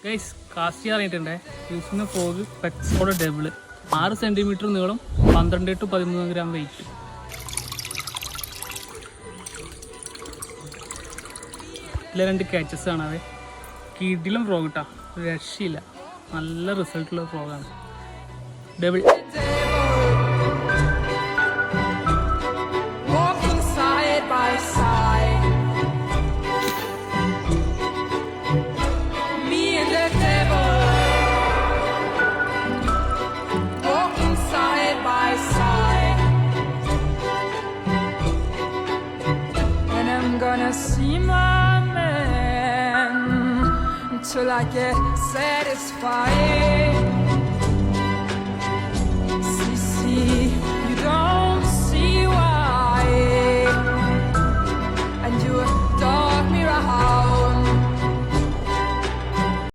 Guys cast ഇറങ്ങിയിട്ടുണ്ടേ. യൂസിന് fog പെക്സോടെ double 6 centimetre നീളം 12 to 13 gram weight. ഇതിലെ 2 ക്യാച്ചസ് കാണാവേ. കിടിലം ഫ്രോഗ് കിട്ടാ, രക്ഷയില്ല. നല്ല റിസൾട്ടുള്ള ഫ്രോഗാണ്. Double gonna see my man till I get satisfied.